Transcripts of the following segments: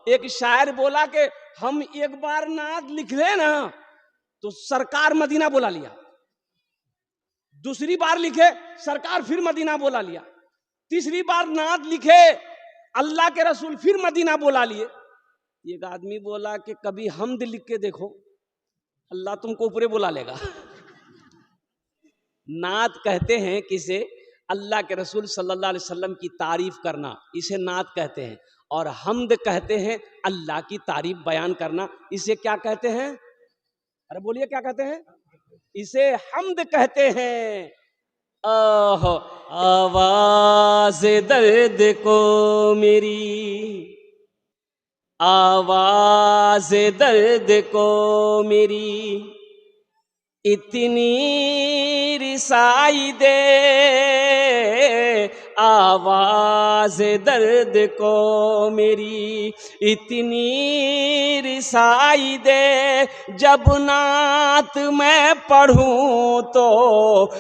एक शायर बोला कि हम एक बार नात लिख ले ना तो सरकार मदीना बुला लिया, दूसरी बार लिखे सरकार फिर मदीना बुला लिया, तीसरी बार नात लिखे अल्लाह के रसूल फिर मदीना बुला लिए। एक आदमी बोला कि कभी हमद लिख के देखो, अल्लाह तुमको ऊपरे बुला लेगा। नात कहते हैं किसे? अल्लाह के रसूल सल्लल्लाहु अलैहि वसल्लम की तारीफ करना, इसे नात कहते हैं। और हमद कहते हैं अल्लाह की तारीफ बयान करना, इसे क्या कहते हैं? अरे बोलिए क्या कहते हैं? इसे हमद कहते हैं। आहो आवाज दर्द को मेरी, आवाज दर्द को मेरी इतनी रिसाई दे, आवाज दर्द को मेरी इतनी रिसाई दे, जब नात मैं पढ़ूं तो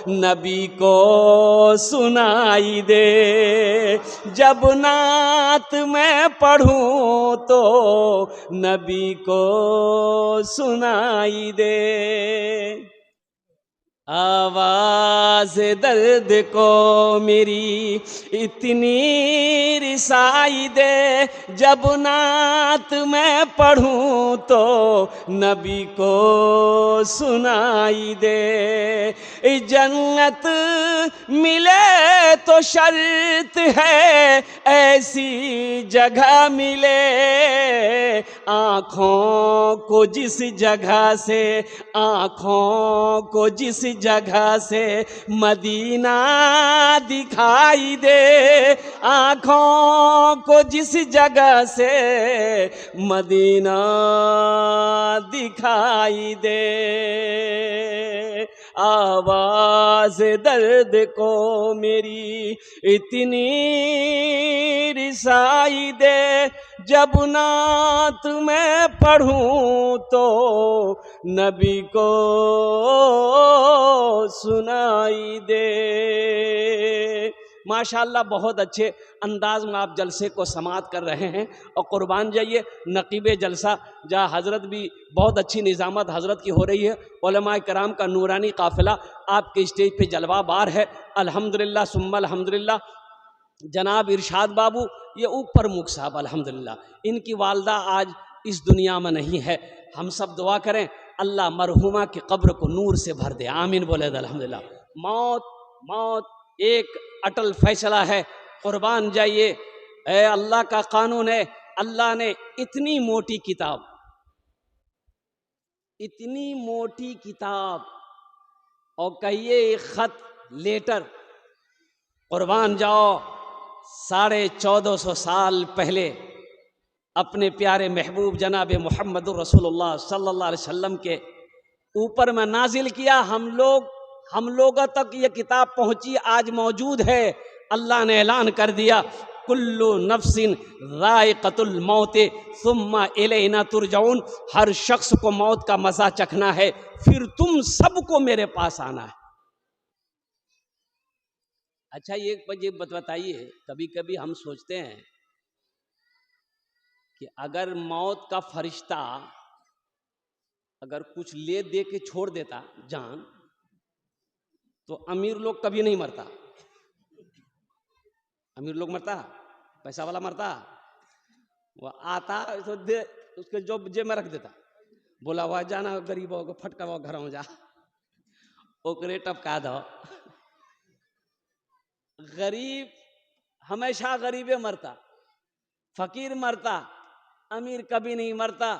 नबी को सुनाई दे, जब नात मैं पढ़ूं तो नबी को सुनाई दे। आवाज दर्द को मेरी इतनी रिसाई दे, जब नात मैं पढ़ूं तो नबी को सुनाई दे। जन्नत मिले तो शर्त है ऐसी जगह मिले, आँखों को जिस जगह से, आँखों को जिस जगह से मदीना दिखाई दे, आँखों को जिस जगह से मदीना दिखाई दे। आवाज दर्द को मेरी इतनी रिसाई दे, जब नात मैं पढ़ूं तो नबी को सुनाई दे। माशाअल्लाह बहुत अच्छे अंदाज में आप जलसे को समात कर रहे हैं। और कुर्बान जाइए नकीब जलसा जहाँ हज़रत भी बहुत अच्छी निज़ामत हज़रत की हो रही है, उलमाए कराम का नूरानी काफ़िला आपके स्टेज पे जलवाबार है। अल्हम्दुलिल्लाह सुम्मा अल्हम्दुलिल्लाह। जनाब इरशाद बाबू ये ऊपर मुख साहब अल्हम्दुलिल्लाह, इनकी वालदा आज इस दुनिया में नहीं है। हम सब दुआ करें अल्लाह मरहुमा की कब्र को नूर से भर दे, आमीन बोले अल्हम्दुलिल्लाह। मौत एक अटल फैसला है, कुर्बान जाइए, ए अल्लाह का कानून है। अल्लाह ने इतनी मोटी किताब, इतनी मोटी किताब और कहिए खत लेटर, कुर्बान जाओ 1450 साल पहले अपने प्यारे महबूब जनाब मोहम्मद रसूलुल्लाह सल्लल्लाहु अलैहि वसल्लम के ऊपर में नाजिल किया। हम लोगों तक ये किताब पहुंची, आज मौजूद है। अल्लाह ने ऐलान कर दिया कुल्लु नफ्सिन राइक़तुल मौत सुम्मा इलैना तुरजाउन, हर शख्स को मौत का मजा चखना है, फिर तुम सबको मेरे पास आना है। अच्छा ये बताइए, कभी कभी हम सोचते हैं कि अगर मौत का फरिश्ता अगर कुछ ले दे के छोड़ देता जान, तो अमीर लोग कभी नहीं मरता। अमीर लोग मरता, पैसा वाला मरता, वो आता तो दे उसके जो जेब में रख देता, बोला हुआ जाना गरीबों को फटका हुआ घर में जा ओकरे टपका दो। गरीब हमेशा गरीबे मरता, फकीर मरता, अमीर कभी नहीं मरता,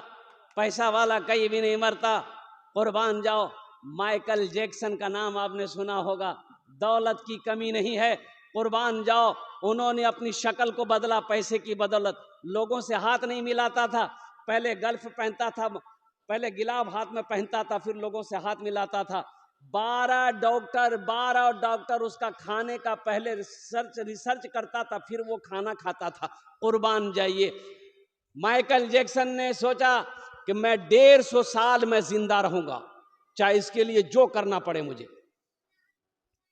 पैसा वाला कहीं भी नहीं मरता। कुर्बान जाओ, माइकल जैक्सन का नाम आपने सुना होगा, दौलत की कमी नहीं है। कुर्बान जाओ, उन्होंने अपनी शक्ल को बदला पैसे की बदौलत। लोगों से हाथ नहीं मिलाता था, पहले गल्फ पहनता था, पहले गिलाब हाथ में पहनता था, फिर लोगों से हाथ मिलाता था। 12 डॉक्टर उसका खाने का पहले रिसर्च करता था, फिर वो खाना खाता था। कुर्बान जाइए, माइकल जैक्सन ने सोचा कि मैं 150 साल में जिंदा रहूंगा, चाहे इसके लिए जो करना पड़े मुझे।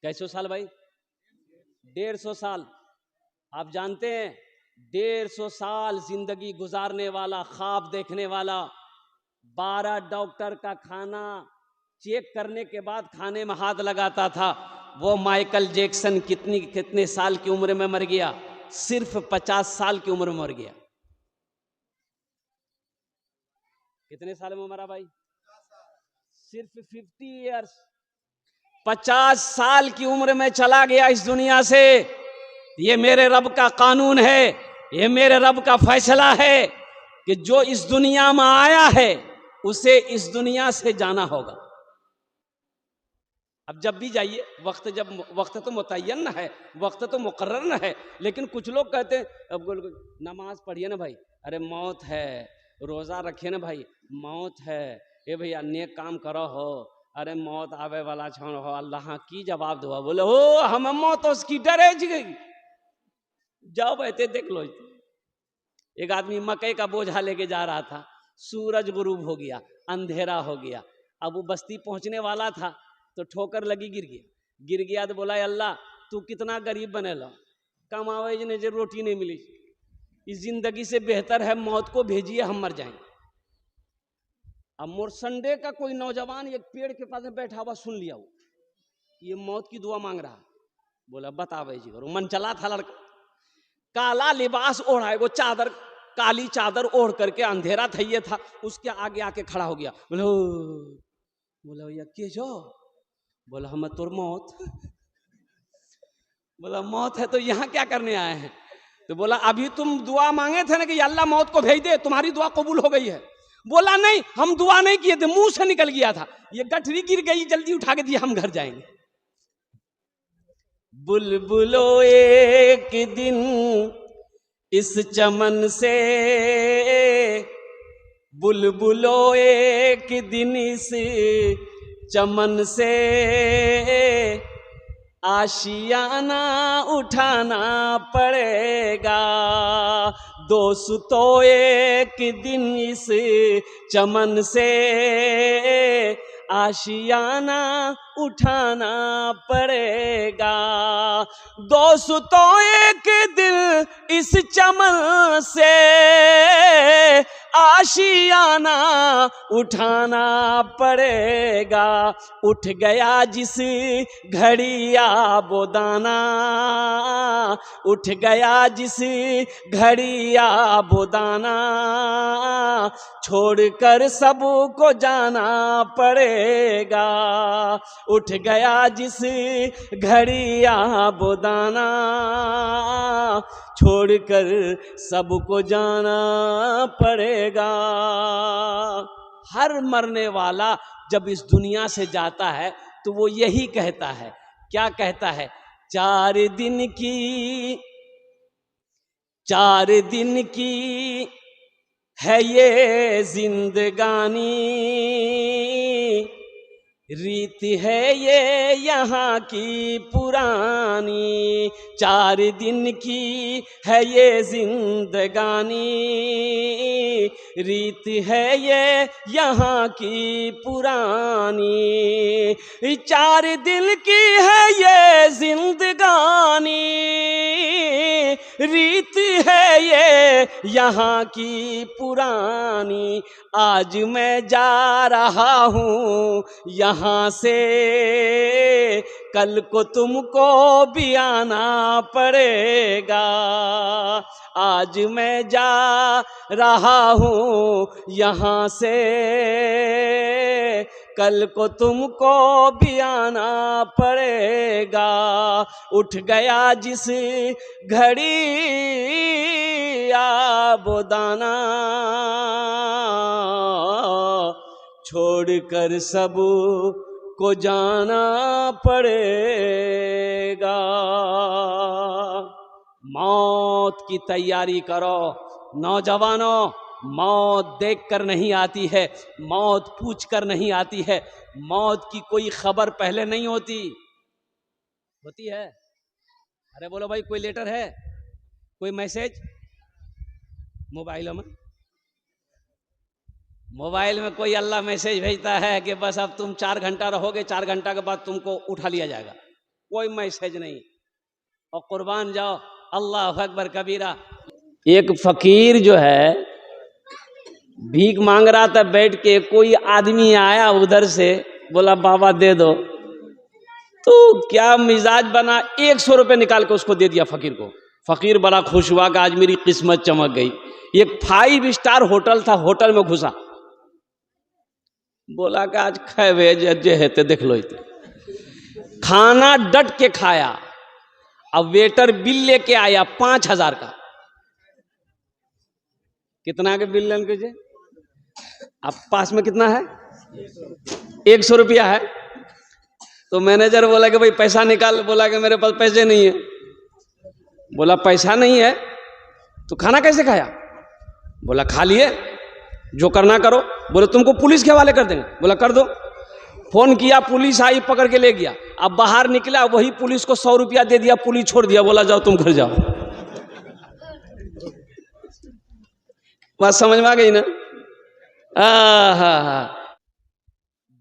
कैसे साल भाई? 150 साल। आप जानते हैं 150 साल जिंदगी गुजारने वाला, ख्वाब देखने वाला, 12 डॉक्टर का खाना चेक करने के बाद खाने में हाथ लगाता था, वो माइकल जैक्सन कितने साल की उम्र में मर गया? सिर्फ 50 साल की उम्र में मर गया। कितने साल में मरा भाई? सिर्फ 50 ईयर्स, 50 साल की उम्र में चला गया इस दुनिया से। ये मेरे रब का कानून है, ये मेरे रब का फैसला है कि जो इस दुनिया में आया है उसे इस दुनिया से जाना होगा। अब जब भी जाइए, वक्त तो मुतय्यन है, वक्त तो मुकर्रर न है, लेकिन कुछ लोग कहते हैं अब नमाज पढ़िए ना भाई, अरे मौत है, रोजा रखिए ना भाई, मौत है, ये भैया नेक काम करो हो, अरे मौत आवे वाला छोड़ हो, अल्लाह की जवाब दो। बोले हो हम मौत उसकी डरे गई, जाओ बैठे देख लो। एक आदमी मकई का बोझा लेके जा रहा था, सूरज गुरूब हो गया, अंधेरा हो गया। अब वो बस्ती पहुंचने वाला था तो ठोकर लगी, गिर गया। तो बोला अल्लाह तू कितना गरीब बने लो, कमावे ने जो रोटी नहीं मिली, इस जिंदगी से बेहतर है मौत को भेजिए, हम मर जाएंगे। अब मोरसंडे का कोई नौजवान एक पेड़ के पास में बैठा हुआ सुन लिया, वो ये मौत की दुआ मांग रहा। बोला बतावे जी करो। मन चला था लड़का, काला लिबास ओढ़ा है, वो चादर, काली चादर ओढ़ करके, अंधेरा था ये था, उसके आगे आके खड़ा हो गया। बोला भैया के जो? बोला हम तोर मौत। बोला मौत है तो यहाँ क्या करने आए हैं? तो बोला अभी तुम दुआ मांगे थे ना कि अल्लाह मौत को भेज दे, तुम्हारी दुआ कबूल हो गई है। बोला नहीं, हम दुआ नहीं किए थे, मुंह से निकल गया था, ये गठरी गिर गई, जल्दी उठा के दिया, हम घर जाएंगे। बुलबुलो एक दिन इस चमन से, बुलबुलो एक दिन इस चमन से, आशियाना उठाना पड़ेगा। दोस्तों एक दिन इस चमन से आशियाना उठाना पड़ेगा। दोस्तों एक दिन इस चमन से आशियाना उठाना पड़ेगा। उठ गया जिस घड़िया वो दाना, उठ गया जिस घड़िया वो दाना, छोड़कर सबको जाना पड़ेगा। उठ गया जिस घड़िया वो दाना, छोड़कर सबको जाना पड़ेगा। हर मरने वाला जब इस दुनिया से जाता है तो वो यही कहता है, क्या कहता है? 4 दिन की है ये जिंदगानी, रीत है ये यहाँ की पुरानी। 4 दिन की है ये जिंदगानी, रीत है ये यहाँ की पुरानी। 4 दिन की है ये जिंदगानी, रीत है ये यहाँ की पुरानी। आज मैं जा रहा हूँ यहाँ से, कल को तुमको भी आना पड़ेगा। आज मैं जा रहा हूँ यहाँ से, कल को तुमको भी आना पड़ेगा। उठ गया जिस घड़ी वो दाना, छोड़कर सब को जाना पड़ेगा। मौत की तैयारी करो नौजवानों। मौत देखकर नहीं आती है, मौत पूछकर नहीं आती है, मौत की कोई खबर पहले नहीं होती है। अरे बोलो भाई, कोई लेटर है, कोई मैसेज मोबाइल में कोई अल्लाह मैसेज भेजता है कि बस अब तुम 4 घंटा रहोगे, 4 घंटा के बाद तुमको उठा लिया जाएगा? कोई मैसेज नहीं। और कुर्बान जाओ, अल्लाह अकबर कबीरा। एक फकीर जो है भीख मांग रहा था बैठ के, कोई आदमी आया उधर से, बोला बाबा दे दो, तो क्या मिजाज बना, 100 रुपये निकाल के उसको दे दिया फकीर को। फकीर बड़ा खुश हुआ कि आज मेरी किस्मत चमक गई। एक 5 स्टार होटल था, होटल में घुसा, बोला कि आज खाए जे है देख लो, खाना डट के खाया। अब वेटर बिल लेके आया 5,000 का। कितना के बिल लेके जे? अब पास में कितना है? 100 रुपया है। तो मैनेजर बोला कि भाई पैसा निकाल, बोला कि मेरे पास पैसे नहीं है। बोला पैसा नहीं है तो खाना कैसे खाया? बोला खा लिए, जो करना करो। बोले तुमको पुलिस के हवाले कर देंगे। बोला कर दो। फोन किया, पुलिस आई, पकड़ के ले गया। अब बाहर निकला, वही पुलिस को 100 रुपया दे दिया, पुलिस छोड़ दिया, बोला जाओ तुम घर जाओ। बात समझ में आ गई ना?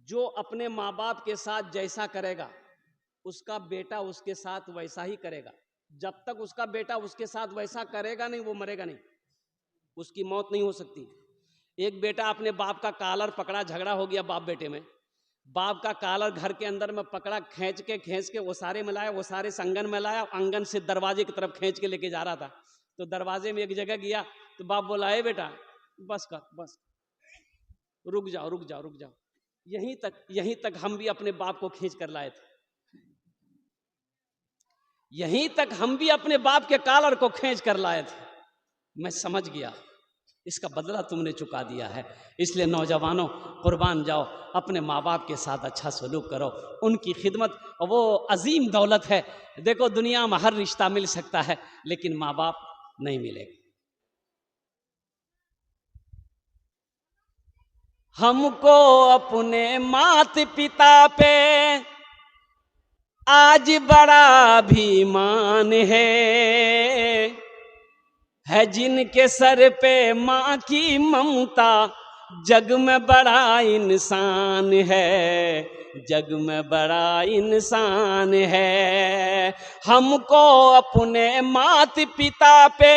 जो अपने माँ बाप के साथ जैसा करेगा उसका बेटा उसके साथ वैसा ही करेगा। जब तक उसका बेटा उसके साथ वैसा करेगा नहीं, वो मरेगा नहीं, उसकी मौत नहीं हो सकती। एक बेटा अपने बाप का कॉलर पकड़ा, झगड़ा हो गया बाप बेटे में, बाप का कॉलर घर के अंदर में पकड़ा, खींच के वो सारे में लाया, वो सारे संगन में लाया, आंगन से दरवाजे की तरफ खींच के लेके जा रहा था। तो दरवाजे में एक जगह गया तो बाप बोला, ए बेटा बस कर, बस रुक जाओ रुक जाओ रुक जाओ। यहीं तक हम भी अपने बाप को खींच कर लाए थे, यहीं तक हम भी अपने बाप के कॉलर को खींच कर लाए थे। मैं समझ गया इसका बदला तुमने चुका दिया है। इसलिए नौजवानों, कुर्बान जाओ, अपने माँ बाप के साथ अच्छा सलूक करो, उनकी खिदमत वो अजीम दौलत है। देखो दुनिया में हर रिश्ता मिल सकता है लेकिन माँ बाप नहीं मिलेगा। हमको अपने मात पिता पे आज बड़ा अभिमान है जिनके सर पे माँ की ममता, जग में बड़ा इंसान है, जग में बड़ा इंसान है। हमको अपने मात पिता पे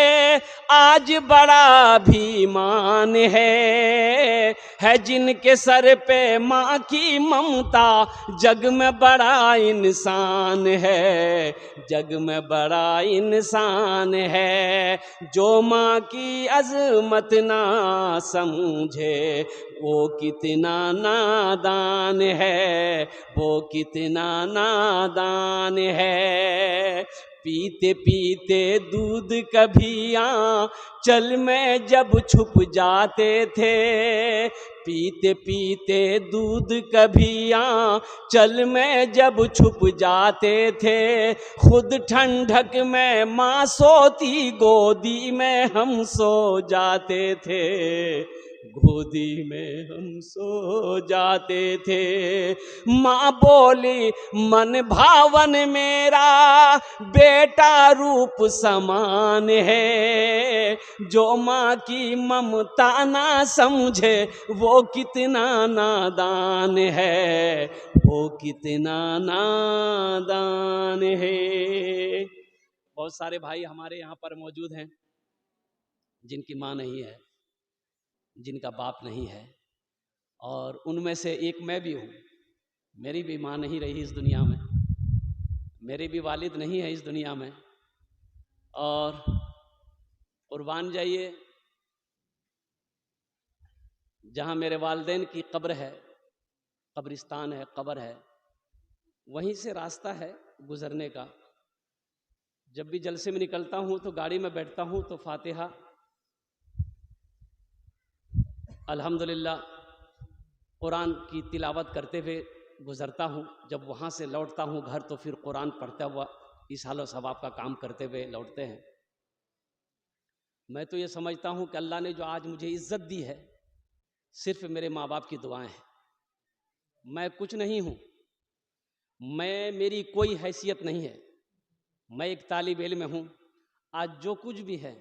आज बड़ा अभिमान है जिनके सर पे माँ की ममता, जग में बड़ा इंसान है, जग में बड़ा इंसान है। जो माँ की अजमत ना समझे वो कितना नादान है, वो कितना नादान है। पीते पीते दूध कभी आंचल में जब छुप जाते थे, पीते पीते दूध कभी आंचल में जब छुप जाते थे, खुद ठंडक में माँ सोती गोदी में हम सो जाते थे, गोदी में हम सो जाते थे। माँ बोली मन भावन मेरा बेटा रूप समान है, जो माँ की ममता ना समझे वो कितना नादान है, वो कितना नादान है। बहुत सारे भाई हमारे यहाँ पर मौजूद हैं जिनकी माँ नहीं है, जिनका बाप नहीं है, और उनमें से एक मैं भी हूँ। मेरी भी माँ नहीं रही इस दुनिया में, मेरे भी वालिद नहीं है इस दुनिया में। और कुर्बान जाइए, जहाँ मेरे वालिदैन की कब्र है, कब्रिस्तान है, कब्र है, वहीं से रास्ता है गुजरने का। जब भी जलसे में निकलता हूँ तो गाड़ी में बैठता हूँ तो फातिहा, अल्हम्दुलिल्लाह कुरान की तिलावत करते हुए गुज़रता हूँ। जब वहाँ से लौटता हूँ घर तो फिर कुरान पढ़ता हुआ इसालो सवाब का काम करते हुए लौटते हैं। मैं तो ये समझता हूँ कि अल्लाह ने जो आज मुझे इज़्ज़त दी है सिर्फ मेरे माँ बाप की दुआएं हैं। मैं कुछ नहीं हूँ, मेरी कोई हैसियत नहीं है, मैं एक तालिब इल्म हूँ। आज जो कुछ भी है,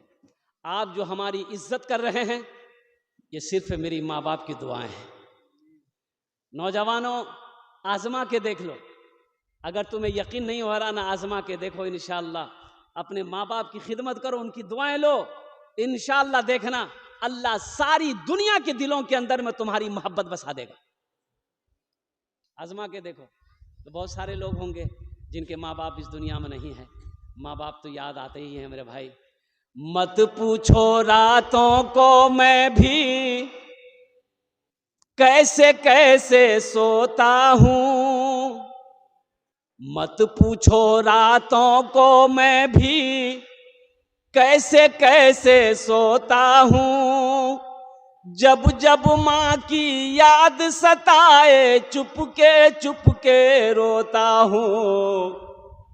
आप जो हमारी इज़्ज़त कर रहे हैं, ये सिर्फ मेरी माँ बाप की दुआएं हैं। नौजवानों, आजमा के देख लो, अगर तुम्हें यकीन नहीं हो रहा ना, आजमा के देखो, इंशाअल्लाह अपने माँ बाप की खिदमत करो, उनकी दुआएं लो, इंशाअल्लाह देखना अल्लाह सारी दुनिया के दिलों के अंदर में तुम्हारी मोहब्बत बसा देगा। आजमा के देखो। तो बहुत सारे लोग होंगे जिनके माँ बाप इस दुनिया में नहीं है, माँ बाप तो याद आते ही हैं मेरे भाई। मत पूछो रातों को मैं भी कैसे कैसे सोता हूँ, मत पूछो रातों को मैं भी कैसे कैसे सोता हूँ, जब जब माँ की याद सताए चुपके चुपके रोता हूँ,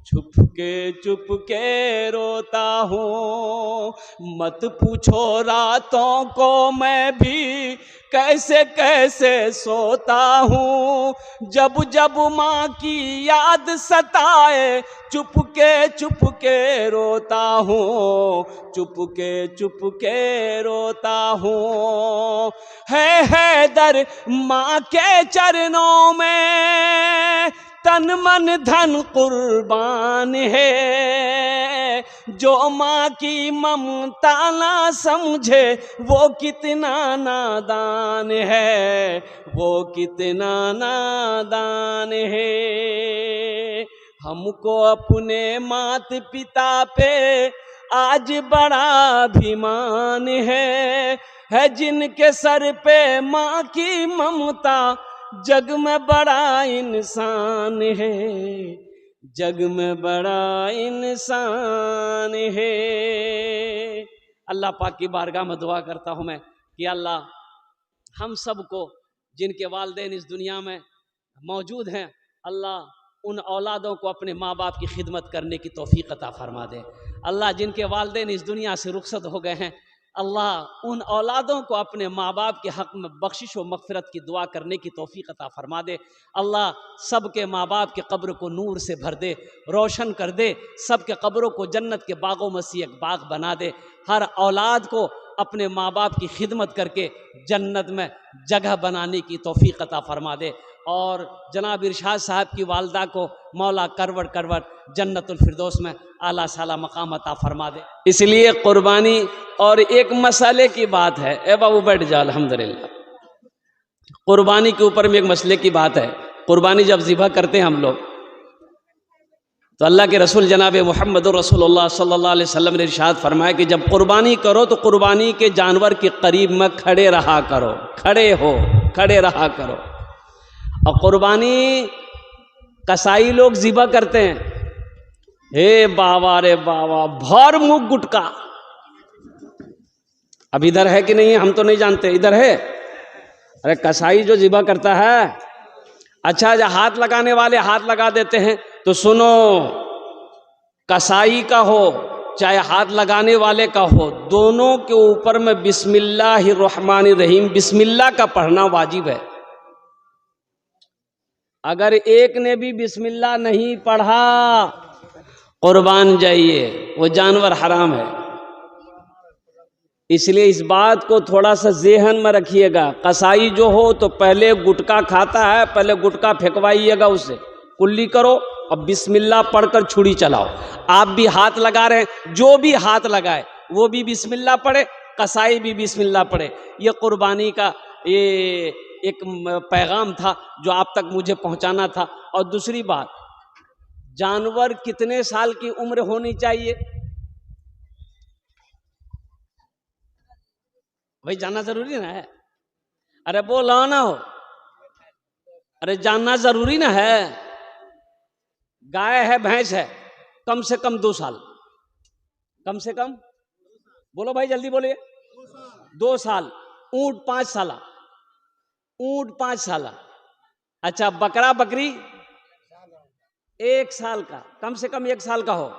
चुपके रोता हूँ। मत पूछो रातों को मैं भी कैसे कैसे सोता हूँ, जब जब माँ की याद सताए चुपके चुपके रोता हूँ, चुपके रोता हूँ। है दर माँ के चरणों में तन मन धन कुर्बान है, जो माँ की ममता ना समझे वो कितना नादान है, वो कितना नादान है। हमको अपने मात पिता पे आज बड़ा अभिमान है जिनके सर पे माँ की ममता जग में बड़ा इंसान है, जग में बड़ा इंसान है। अल्लाह पाक की बारगाह में दुआ करता हूँ मैं कि अल्लाह हम सबको जिनके वालिदैन इस दुनिया में मौजूद हैं, अल्लाह उन औलादों को अपने माँ बाप की खिदमत करने की तौफीक अता फरमा दे। अल्लाह जिनके वालिदैन इस दुनिया से रुखसत हो गए हैं, अल्लाह उन औलादों को अपने माँ बाप के हक़ में बख्शिश व मग़फ़िरत की दुआ करने की तौफ़ीक़ अता फ़रमा दे। अल्लाह सब के माँ बाप के कब्र को नूर से भर दे, रोशन कर दे, सब के कब्रों को जन्नत के बागों में से एक बाग बना दे। हर औलाद को अपने माँ बाप की खिदमत करके जन्नत में जगह बनाने की तौफ़ीक़ अता फ़रमा दे। और जनाब इरशाद साहब की वालदा को मौला करवट करवट जन्नतुल फिरदौस में आला साला मकाम अता फरमा दे। इसलिए कुर्बानी और एक मसले की बात है, ए बाबू बैठ जा, अल्हम्दुलिल्लाह। कुर्बानी के ऊपर में एक मसले की बात है। कुर्बानी जब ज़िबा करते हैं हम लोग, तो अल्लाह के रसूल जनाब मोहम्मद रसूलुल्लाह सल्लल्लाहु अलैहि वसल्लम ने इरशाद फरमाया कि जब कुर्बानी करो तो कुर्बानी के जानवर के करीब में खड़े रहा करो, खड़े रहा करो। और कुर्बानी कसाई लोग ज़िबा करते हैं, हे बाबा रे बाबा, भर मुँह गुटका। अब इधर है कि नहीं है हम तो नहीं जानते, इधर है। अरे कसाई जो ज़िबा करता है, अच्छा जो हाथ लगाने वाले हाथ लगा देते हैं, तो सुनो, कसाई का हो चाहे हाथ लगाने वाले का हो, दोनों के ऊपर में बिस्मिल्लाहिर्रहमानिर्रहीम बिस्मिल्लाह का पढ़ना वाजिब है। अगर एक ने भी बिस्मिल्लाह नहीं पढ़ा, कुर्बान जाइए, वो जानवर हराम है। इसलिए इस बात को थोड़ा सा ज़हन में रखिएगा। कसाई जो हो तो पहले गुटखा खाता है, पहले गुटखा फेंकवाइएगा उससे, कुल्ली करो और बिस्मिल्लाह पढ़कर छुरी चलाओ। आप भी हाथ लगा रहे हैं, जो भी हाथ लगाए वो भी बिस्मिल्लाह पढ़े, कसाई भी बिस्मिल्लाह पढ़े। ये कुर्बानी का ये एक पैगाम था जो आप तक मुझे पहुंचाना था। और दूसरी बात, जानवर कितने साल की उम्र होनी चाहिए भाई, जानना जरूरी ना है? अरे बोलो ना हो, अरे जानना जरूरी ना है। गाय है, भैंस है, कम से कम 2 साल, कम से कम बोलो भाई, जल्दी बोलिए। 2 साल। ऊंट 5 साल, ऊंट 5 साल। अच्छा, बकरा बकरी 1 साल का, कम से कम 1 साल का हो।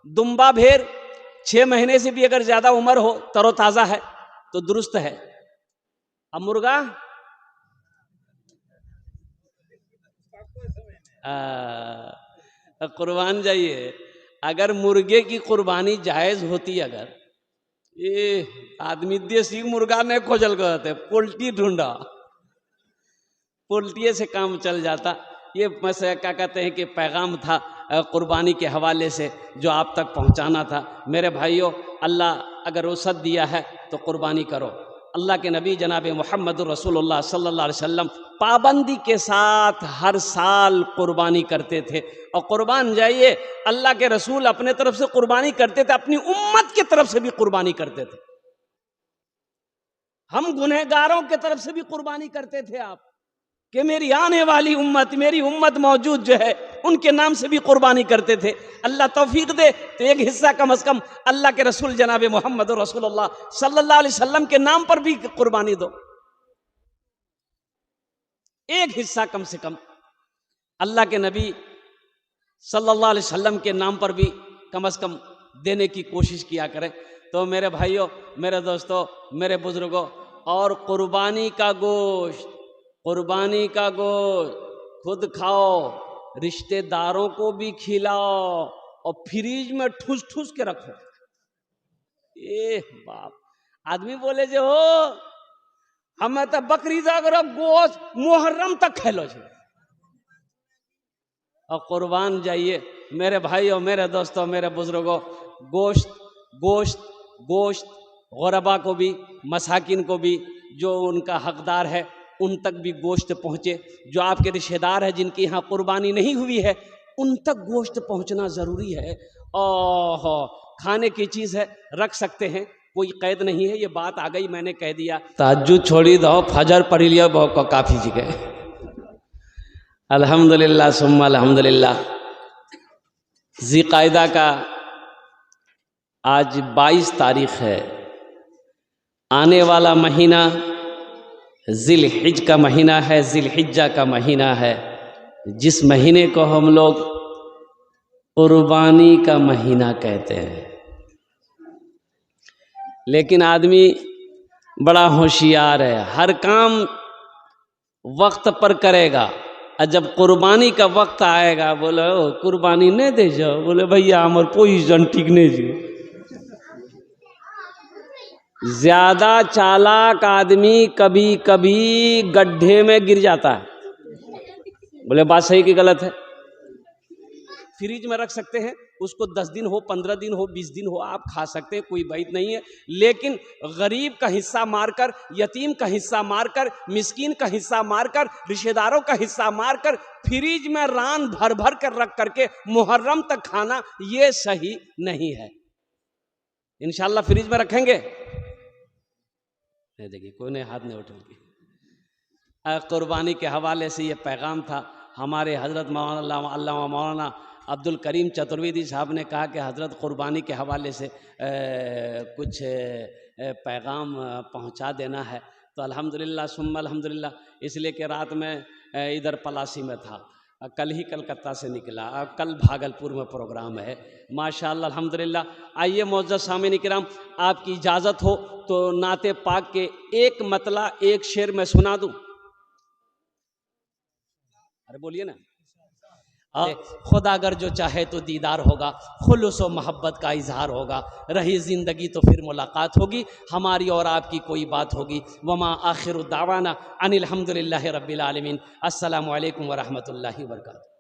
दुम्बा भेड़ 6 महीने से भी अगर ज्यादा उम्र हो, तरोताजा है तो दुरुस्त है। अब मुर्गा कुर्बान जाइए। अगर मुर्गे की कुर्बानी जायज होती, अगर ये आदमी देसी मुर्गा नहीं खोजल करते, पोल्ट्री ढूंढा, पोल्ट्री से काम चल जाता। ये बस क्या कहते हैं कि पैगाम था कुर्बानी के हवाले से जो आप तक पहुंचाना था। मेरे भाइयों, अल्लाह अगर वसअत दिया है तो कुर्बानी करो। अल्लाह के नबी जनाब मोहम्मद रसूलुल्लाह सल्लल्लाहु अलैहि वसल्लम पाबंदी के साथ हर साल कुर्बानी करते थे। और कुर्बान जाइए, अल्लाह के रसूल अपने तरफ से कुर्बानी करते थे, अपनी उम्मत की तरफ से भी कुर्बानी करते थे। हम गुनहगारों की तरफ से भी कुर्बानी करते थे आप कि मेरी आने वाली उम्मत, मेरी उम्मत मौजूद जो है उनके नाम से भी कुर्बानी करते थे। अल्लाह तौफीक दे तो एक हिस्सा कम से कम अल्लाह के रसूल जनाब मोहम्मद रसूलुल्लाह सल्लल्लाहु अलैहि वसल्लम के नाम पर भी कुर्बानी दो। एक हिस्सा कम से कम अल्लाह के नबी सल्लल्लाहु अलैहि वसल्लम के नाम पर भी कम से कम देने की कोशिश किया करें। तो मेरे भाइयों, मेरे दोस्तों, मेरे बुजुर्गों, और कुर्बानी का गोश्त, कुर्बानी का गोश्त खुद खाओ, रिश्तेदारों को भी खिलाओ और फ्रीज में ठूस ठूस के रखो। ए बाप, आदमी बोले जो हो हमें तो बकरी जागरो गोश्त मुहर्रम तक खेलो छे। और कुर्बान जाइए मेरे भाइयों, मेरे दोस्तों, मेरे बुजुर्गों, गोश्त गोश्त गोश्त गुरबा को भी, मसाकिन को भी, जो उनका हकदार है उन तक भी गोश्त पहुँचे। जो आपके रिश्तेदार हैं जिनकी यहाँ कुर्बानी नहीं हुई है उन तक गोश्त पहुँचना ज़रूरी है। ओह, खाने की चीज़ है, रख सकते हैं, कोई कैद नहीं है। ये बात आ गई, मैंने कह दिया। तहज्जुद छोड़ी दो, फजर पढ़ लिया, बहुत काफ़ी जगह। अल्हम्दुलिल्लाह सुम्मा अल्हम्दुलिल्लाह। ज़िक़ाइदा का आज 22 तारीख़ है। आने वाला महीना ज़िलहिज का महीना है, ज़िलहिज्जा का महीना है, जिस महीने को हम लोग कुर्बानी का महीना कहते हैं। लेकिन आदमी बड़ा होशियार है, हर काम वक्त पर करेगा, और जब कुर्बानी का वक्त आएगा बोले कुर्बानी नहीं दे जाओ, बोले भैया हमार पोजीशन ठीक नहीं जी। ज्यादा चालाक आदमी कभी कभी गड्ढे में गिर जाता है। बोले बात सही कि गलत है? फ्रिज में रख सकते हैं, उसको 10 दिन हो, 15 दिन हो, 20 दिन हो, आप खा सकते हैं, कोई बात नहीं है। लेकिन गरीब का हिस्सा मारकर, यतीम का हिस्सा मारकर, मिस्कीन का हिस्सा मारकर, रिश्तेदारों का हिस्सा मारकर फ्रिज में रान भर भर कर रख करके मुहर्रम तक खाना, ये सही नहीं है। इंशाल्लाह फ्रिज में रखेंगे। देखिए कोई ने हाथ नहीं उठा। कुर्बानी के हवाले से ये पैगाम था। हमारे हजरत मौलाना अब्दुल करीम चतुर्वेदी साहब ने कहा कि हजरत कुर्बानी के हवाले से कुछ पैगाम पहुंचा देना है। तो अल्हम्दुलिल्लाह सुम्मा अल्हम्दुलिल्लाह, इसलिए कि रात में इधर पलासी में था, कल ही कलकत्ता से निकला, कल भागलपुर में प्रोग्राम है। माशाअल्लाह अल्हम्दुलिल्लाह। आइए मोअज़्ज़ज़ सामीन किराम, आपकी इजाज़त हो तो नाते पाक के एक मतला, एक शेर में सुना दूं। अरे बोलिए ना। खुदा अगर जो चाहे तो दीदार होगा, खुलूस व मोहब्बत का इजहार होगा, रही ज़िंदगी तो फिर मुलाकात होगी, हमारी और आपकी कोई बात होगी। वमा आखिरु दावाना अनिल हम्दुलिल्लाहि रब्बिल आलमीन। अस्सलामु अलैकुम व रहमतुल्लाहि व बरकातुहू।